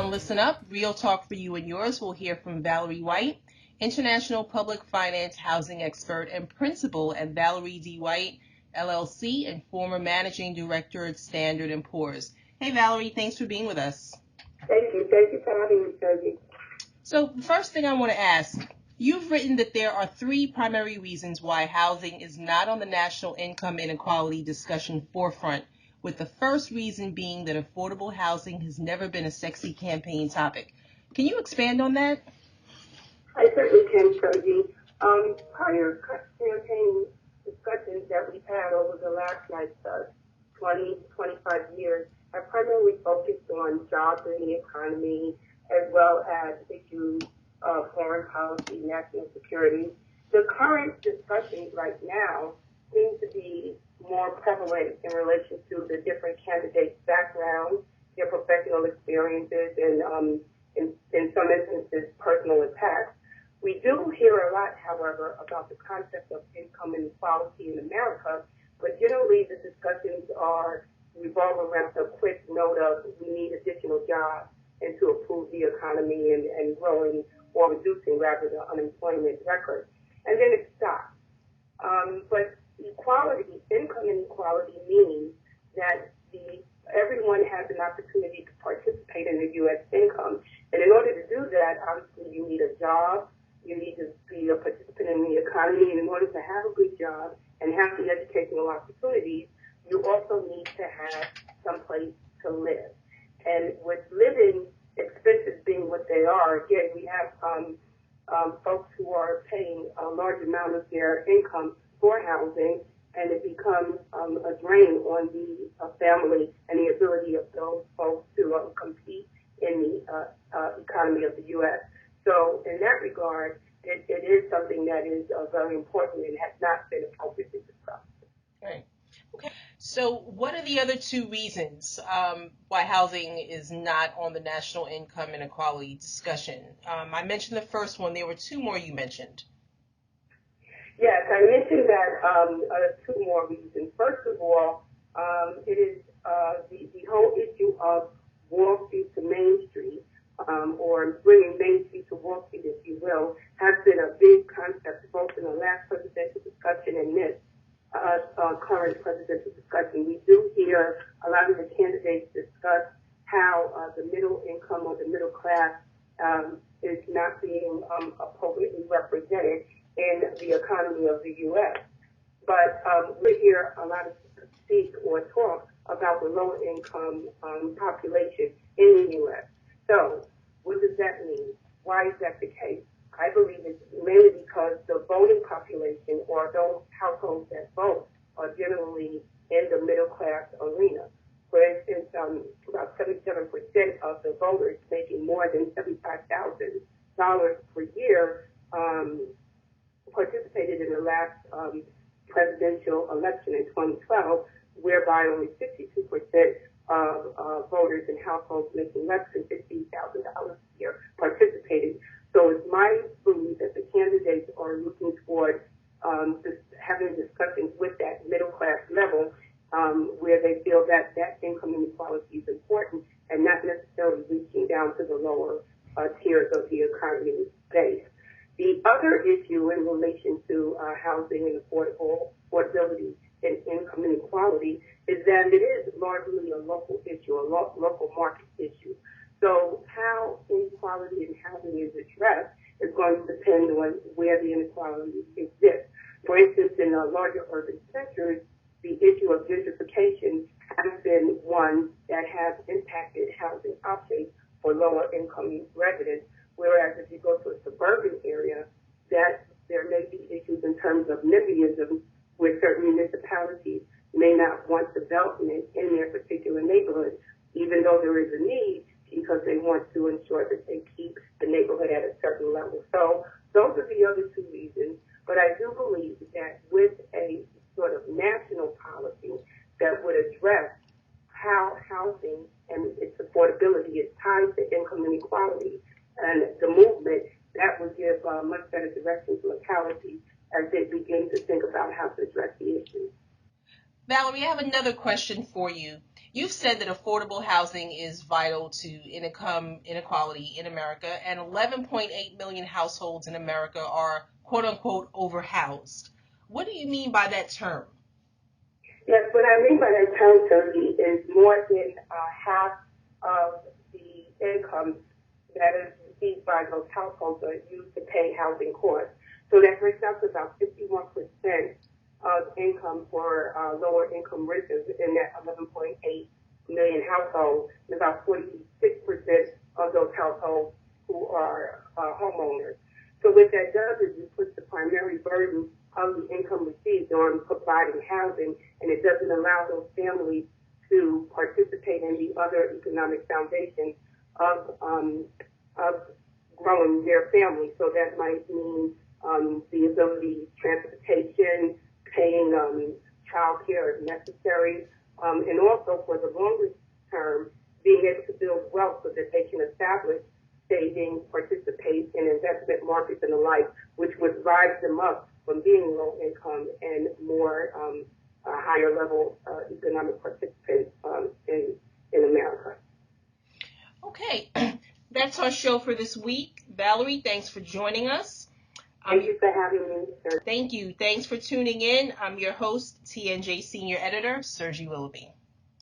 on Listen Up, Real Talk for You and Yours. We'll hear from Valerie White, International Public Finance Housing Expert and Principal at Valerie D. White, LLC, and former Managing Director at Standard & Poor's. Hey, Valerie, thanks for being with us. Thank you. Thank you for having me, Sophie. So the first thing I want to ask, you've written that there are three primary reasons why housing is not on the national income inequality discussion forefront, with the first reason being that affordable housing has never been a sexy campaign topic. Can you expand on that? I certainly can, Sophie. Prior campaign discussions that we've had over the last 20, 25 years have primarily focused on jobs in the economy, as well as issues of foreign policy, national security. The current discussions right now seem to be more prevalent in relation to the different candidates' backgrounds, their professional experiences, and in some instances, personal attacks. We do hear a lot, however, about the concept of income inequality in America, but generally the discussions revolve around a quick note of we need additional jobs and to improve the economy and growing or reducing, rather, the unemployment record. And then it stops. But equality, income inequality, means that everyone has an opportunity to participate in the U.S. income. And in order to do that, obviously, you need a job, you need to be a participant in the economy, and in order to have a good job and have the educational opportunities, you also need to have some place to live. And with living expenses being what they are, again, we have folks who are paying a large amount of their income for housing, and it becomes a drain on the family and the ability of those folks to compete in the economy of the U.S. So in that regard, it is something that is very important and has not been appropriately discussed. Right. Okay. So what are the other two reasons why housing is not on the national income inequality discussion? I mentioned the first one. There were two more you mentioned. Yes, I mentioned that two more reasons. First of all, it is the whole issue of Wall Street to Main Street, or bringing Main Street to Wall Street, if you will, has been a big concept both in the last presidential discussion and this current presidential discussion. We do hear a lot of the candidates discuss how the middle income or the middle class is not being appropriately represented in the economy of the U.S. But we hear a lot of speak or talk about the lower income population in the U.S. So what does that mean? Why is that the case? I believe it's mainly because the voting population, or those households that vote, are generally in the middle class arena. For instance, about 77% of the voters making more than $75,000 per year participated in the last presidential election in 2012, whereby only 62% of voters in households making less than $15,000 a year participated. So it's my belief that the candidates are looking toward having discussions with that middle class level, where they feel that income inequality is important and not necessarily reaching down to the lower tiers of the economy base. The other issue in relation to housing and affordability and income inequality is that it is largely a local issue, a local market issue. So how inequality in housing is addressed is going to depend on where the inequality exists. For instance, in larger urban centers, the issue of gentrification has been one that has impacted housing options for lower income residents, whereas if you go to a suburban area, that there may be issues in terms of NIMBYism, where certain municipalities may not want development in their particular neighborhood, even though there is a need, because they want to ensure that they keep the neighborhood at a certain level. So those are the other two reasons. But I do believe that with a sort of national policy that would address how housing and its affordability is tied to income inequality and the movement, that would give much better direction to localities as they begin to think about how to address the issue. Valerie, I have another question for you. You've said that affordable housing is vital to income inequality in America, and 11.8 million households in America are quote unquote overhoused. What do you mean by that term? Yes, what I mean by that term, Turkey, is more than half of the income that is received by those households are used to pay housing costs. So that breaks out to about 51% of income for lower income renters in that 11.8 million households, and about 46% of those households who are homeowners. So what that does is it puts the primary burden of the income received on providing housing, and it doesn't allow those families to participate in the other economic foundation of growing their family. So that might mean the ability, transportation, paying child care if necessary, and also for the longer term, being able to build wealth so that they can establish saving, participate in investment markets and the like, which would rise them up from being low income and more higher level economic participants in America. Okay, that's our show for this week. Valerie, thanks for joining us. Thank you for having me, sir. Thank you. Thanks for tuning in. I'm your host, TNJ Senior Editor, Sergi Willoughby.